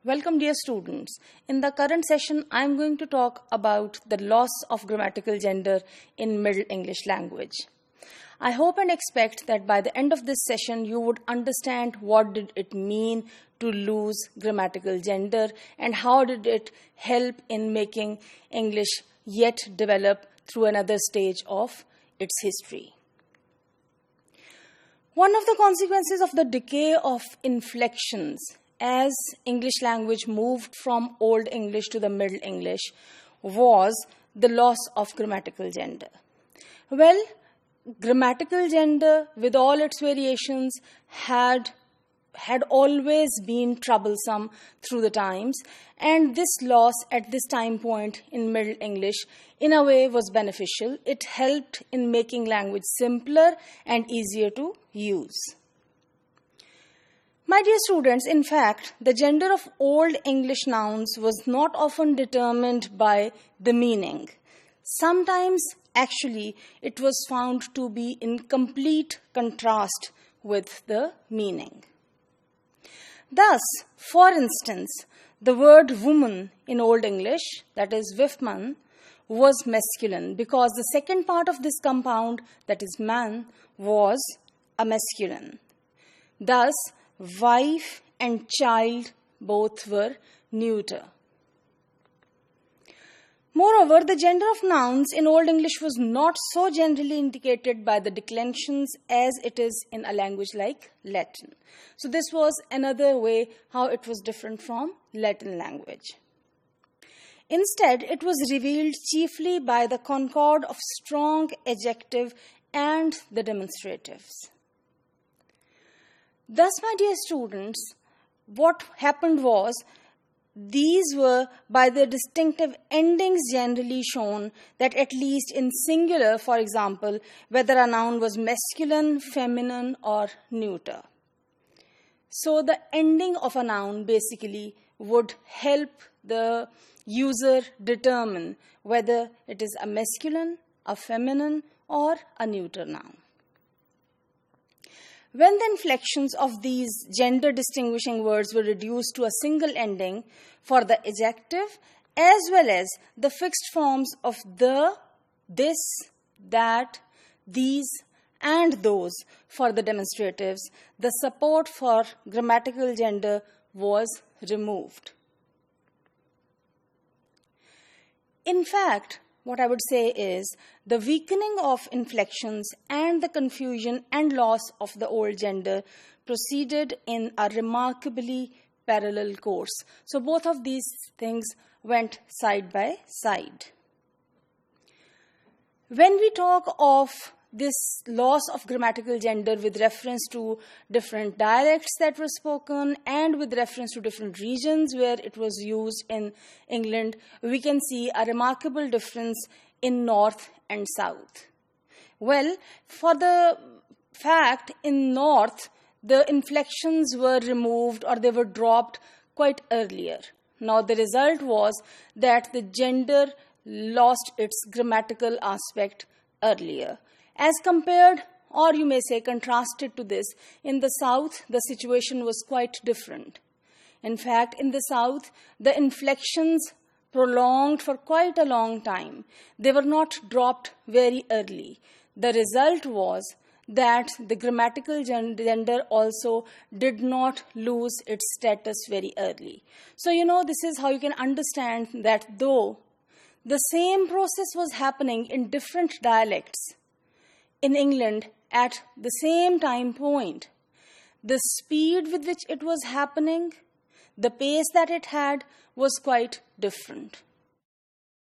Welcome, dear students. In the current session, I am going to talk about the loss of grammatical gender in Middle English language. I hope and expect that by the end of this session, you would understand what did it mean to lose grammatical gender and how did it help in making English yet develop through another stage of its history. One of the consequences of the decay of inflections as English language moved from Old English to the Middle English was the loss of grammatical gender. Well, grammatical gender, with all its variations, had always been troublesome through the times, and this loss at this time point in Middle English in a way was beneficial. It helped in making language simpler and easier to use. My dear students, in fact, the gender of Old English nouns was not often determined by the meaning. Sometimes, actually, it was found to be in complete contrast with the meaning. Thus, for instance, the word woman in Old English, that is Wifman, was masculine because the second part of this compound, that is man, was a masculine. Thus, wife and child both were neuter. Moreover, the gender of nouns in Old English was not so generally indicated by the declensions as it is in a language like Latin. So this was another way how it was different from Latin language. Instead, it was revealed chiefly by the concord of strong adjective and the demonstratives. Thus, my dear students, what happened was these were by their distinctive endings generally shown that at least in singular, for example, whether a noun was masculine, feminine, or neuter. So the ending of a noun basically would help the user determine whether it is a masculine, a feminine, or a neuter noun. When the inflections of these gender-distinguishing words were reduced to a single ending for the adjective, as well as the fixed forms of the, this, that, these, and those for the demonstratives, the support for grammatical gender was removed. In fact, what I would say is the weakening of inflections and the confusion and loss of the old gender proceeded in a remarkably parallel course. So both of these things went side by side. When we talk of this loss of grammatical gender with reference to different dialects that were spoken and with reference to different regions where it was used in England, we can see a remarkable difference in North and South. Well, for the fact in North, the inflections were removed or they were dropped quite earlier. Now, the result was that the gender lost its grammatical aspect earlier. As compared, or you may say contrasted to this, in the South, the situation was quite different. In fact, in the South, the inflections prolonged for quite a long time. They were not dropped very early. The result was that the grammatical gender also did not lose its status very early. So, this is how you can understand that though the same process was happening in different dialects in England at the same time point, the speed with which it was happening, the pace that it had was quite different.